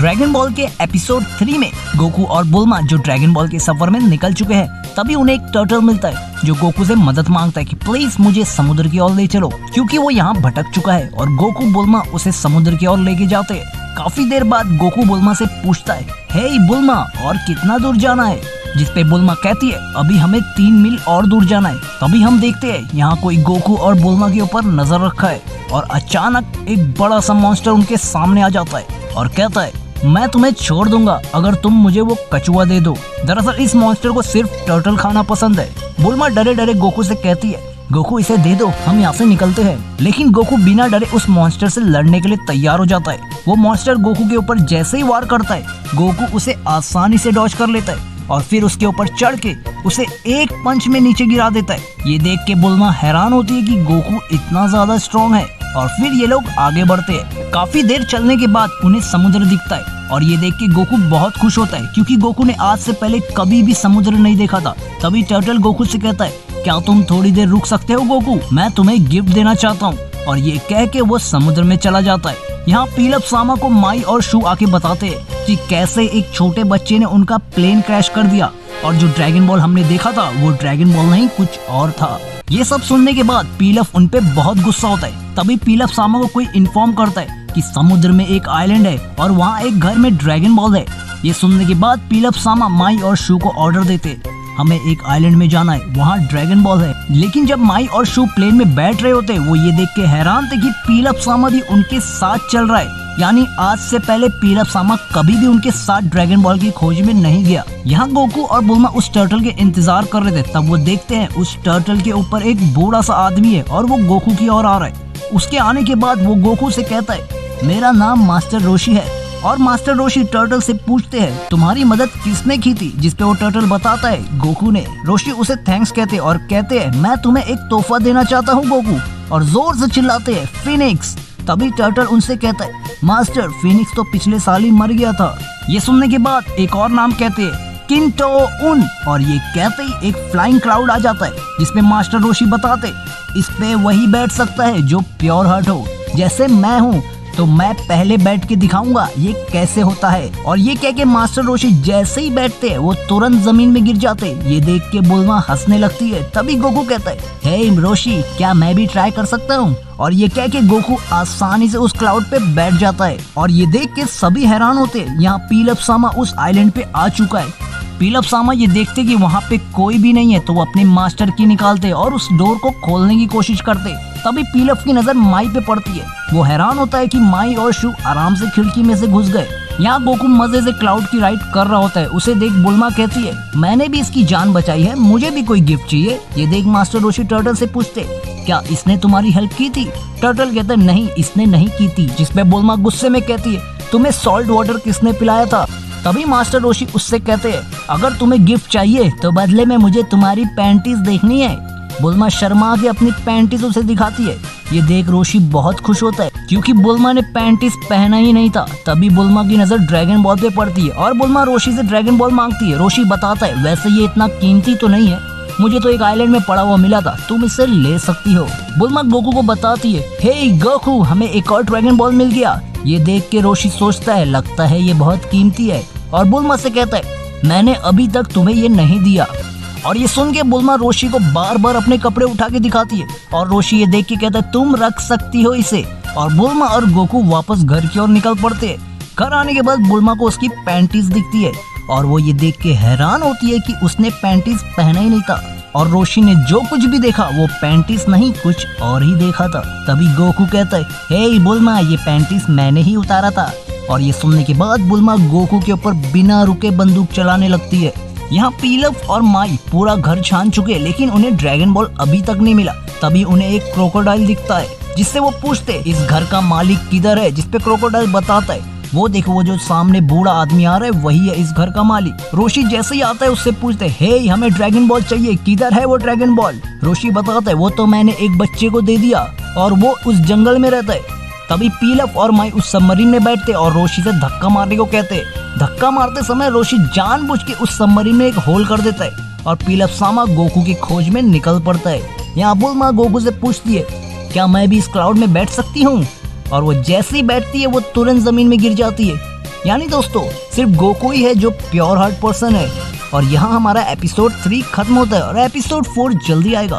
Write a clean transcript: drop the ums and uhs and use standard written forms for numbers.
Dragon ball के episode 3 में Goku और बुल्मा जो ड्रैगन बॉल के सफर में निकल चुके हैं, तभी उन्हें एक टर्टल मिलता है जो गोकू से मदद मांगता है कि प्लीज मुझे समुद्र की ओर ले चलो, क्योंकि वो यहाँ भटक चुका है। और गोकू बुल्मा उसे समुद्र की ओर लेके जाते हैं। काफी देर बाद गोकू बुल्मा से पूछता है, हे बुल्मा, और कितना दूर जाना है? जिसपे बुल्मा कहती है, अभी हमें 3 मील और दूर जाना है। तभी हम देखते हैं यहाँ कोई गोकू और बुल्मा के ऊपर नजर रखा है और अचानक एक बड़ा सा मॉन्स्टर उनके सामने आ जाता है और कहता है, मैं तुम्हें छोड़ दूंगा अगर तुम मुझे वो कछुआ दे दो। दरअसल इस मॉन्स्टर को सिर्फ टर्टल खाना पसंद है। बुल्मा डरे डरे गोकू से कहती है, गोकू इसे दे दो, हम यहाँ से निकलते हैं। लेकिन गोकू बिना डरे उस मॉन्स्टर से लड़ने के लिए तैयार हो जाता है। वो मॉन्स्टर गोकू के ऊपर जैसे ही वार करता है, गोकू उसे आसानी से डॉज कर लेता है और फिर उसके ऊपर चढ़ के उसे एक पंच में नीचे गिरा देता है। ये देख के बुल्मा हैरान होती है कि गोकू इतना ज्यादा स्ट्रॉन्ग है। और फिर ये लोग आगे बढ़ते हैं। काफी देर चलने के बाद उन्हें समुद्र दिखता है और ये देख के गोकू बहुत खुश होता है, क्योंकि गोकू ने आज से पहले कभी भी समुद्र नहीं देखा था। तभी टर्टल गोकू से कहता है, क्या तुम थोड़ी देर रुक सकते हो गोकू, मैं तुम्हें गिफ्ट देना चाहता हूँ। और ये कह के वो समुद्र में चला जाता है। यहाँ पीलप सामा को माई और शू आके बताते हैं कि कैसे एक छोटे बच्चे ने उनका प्लेन क्रैश कर दिया और जो ड्रैगन बॉल हमने देखा था वो ड्रैगन बॉल नहीं कुछ और था। ये सब सुनने के बाद पीलप उन पे बहुत गुस्सा होता है। तभी पीलप सामा को कोई इन्फॉर्म करता है कि समुद्र में एक आइलैंड है और वहाँ एक घर में ड्रैगन बॉल है। ये सुनने के बाद पीलप सामा माई और शू को ऑर्डर देते, हमें एक आइलैंड में जाना है, वहाँ ड्रैगन बॉल है। लेकिन जब माई और शू प्लेन में बैठ रहे होते, वो ये देख के हैरान थे कि पीलप सामा भी उनके साथ चल रहा है। यानी आज से पहले पीलप सामा कभी भी उनके साथ ड्रैगन बॉल की खोज में नहीं गया। यहाँ गोकू और बुल्मा उस टर्टल के इंतजार कर रहे थे। तब वो देखते हैं उस टर्टल के ऊपर एक बूढ़ा सा आदमी है और वो गोकू की ओर आ रहा है। उसके आने के बाद वो गोकू से कहता है, मेरा नाम मास्टर रोशी है। और मास्टर रोशी टर्टल से पूछते हैं, तुम्हारी मदद किसने की थी? जिसपे वो टर्टल बताता है, गोकू ने। रोशी उसे थैंक्स कहते और कहते हैं, मैं तुम्हें एक तोहफा देना चाहता हूँ गोकू। और जोर से चिल्लाते हैं, फिनिक्स। तभी टर्टल उनसे कहता है, मास्टर फिनिक्स तो पिछले साल ही मर गया था। ये सुनने के बाद एक और नाम कहते हैं, किंटो उन। और ये कहते ही एक फ्लाइंग क्लाउड आ जाता है जिसपे मास्टर रोशी बताते, इस पे वही बैठ सकता है जो प्योर हार्ट हो, जैसे मैं हूँ। तो मैं पहले बैठ के दिखाऊंगा ये कैसे होता है। और ये कह के मास्टर रोशी जैसे ही बैठते हैं वो तुरंत जमीन में गिर जाते हैं। ये देख के बुल्मा हंसने लगती है। तभी गोकू कहता है, हे रोशी, क्या मैं भी ट्राई कर सकता हूँ? और ये कह के गोकू आसानी से उस क्लाउड पे बैठ जाता है। और ये देख के सभी हैरान होते हैं। यहाँ पीलप सामा उस आइलैंड पे आ चुका है। पीलप सामा ये देखते कि वहाँ पे कोई भी नहीं है, तो वो अपने मास्टर की निकालते और उस डोर को खोलने की कोशिश करते। तभी पीलप की नजर माई पे पड़ती है। वो हैरान होता है कि माई और शू आराम से खिड़की में से घुस गए। यहाँ गोकू मजे से क्लाउड की राइड कर रहा होता है। उसे देख बुल्मा कहती है, मैंने भी इसकी जान बचाई है, मुझे भी कोई गिफ्ट चाहिए। ये देख मास्टर रोशी टर्टल से पूछते, क्या इसने तुम्हारी हेल्प की थी? टर्टल कहता है, नहीं, इसने नहीं की थी। जिसपे बुल्मा गुस्से में कहती है, तुम्हें सॉल्ट वाटर किसने पिलाया था? तभी मास्टर रोशी उससे कहते हैं, अगर तुम्हें गिफ्ट चाहिए तो बदले में मुझे तुम्हारी पैंटीज देखनी है। बुल्मा शर्मा के अपनी पैंटीज उसे दिखाती है। ये देख रोशी बहुत खुश होता है, क्योंकि बुल्मा ने पैंटीज पहना ही नहीं था। तभी बुल्मा की नजर ड्रैगन बॉल पे पड़ती है और बुल्मा रोशी से ड्रैगन बॉल मांगती है। रोशी बताता है, वैसे ये इतना कीमती तो नहीं है, मुझे तो एक आइलैंड में पड़ा हुआ मिला था, तुम इसे ले सकती हो। बुल्मा गोकू को बताती है, हे गोकू, हमें एक और ड्रैगन बॉल मिल गया। ये देख के रोशी सोचता है, लगता है ये बहुत कीमती है। और बुल्मा से कहता है, मैंने अभी तक तुम्हें ये नहीं दिया। और ये सुन के बुल्मा रोशी को बार बार अपने कपड़े उठा के दिखाती है और रोशी ये देख के कहता है, तुम रख सकती हो इसे। और बुल्मा और गोकू वापस घर की ओर निकल पड़ते हैं। घर आने के बाद बुल्मा को उसकी पैंटीज दिखती है और वो ये देख के हैरान होती है कि उसने पैंटीज पहना ही नहीं था। और रोशी ने जो कुछ भी देखा वो पैंटीज नहीं कुछ और ही देखा था। तभी गोकू कहता है, हे बुल्मा, ये पैंटीज मैंने ही उतारा था। और ये सुनने के बाद बुल्मा गोकू के ऊपर बिना रुके बंदूक चलाने लगती है। यहाँ पीलप और माई पूरा घर छान चुके, लेकिन उन्हें ड्रैगन बॉल अभी तक नहीं मिला। तभी उन्हें एक क्रोकोडाइल दिखता है, जिससे वो पूछते, इस घर का मालिक किधर है? जिसपे क्रोकोडाइल बताता है, वो देखो, वो जो सामने बूढ़ा आदमी आ रहा है वही है इस घर का मालिक। रोशी जैसे ही आता है उससे पूछते, हे हमें ड्रैगन बॉल चाहिए, किधर है वो ड्रैगन बॉल? रोशी बताता है, वो तो मैंने एक बच्चे को दे दिया और वो उस जंगल में रहता है। तभी पीलप और माई उस सबमरीन में बैठते और रोशी से धक्का मारने को कहते। धक्का मारते समय रोशी जानबूझ के उस सबमरीन में एक होल कर देता है और पीलप सामा गोकू की खोज में निकल पड़ता है। यहाँ बुल्मा गोकू से पूछती है, क्या मैं भी इस क्लाउड में बैठ सकती हूँ? और वो जैसे ही बैठती है वो तुरंत जमीन में गिर जाती है। यानी दोस्तों सिर्फ गोकू ही है जो प्योर हार्ट पर्सन है। और यहाँ हमारा एपिसोड 3 खत्म होता है और एपिसोड 4 जल्दी आएगा।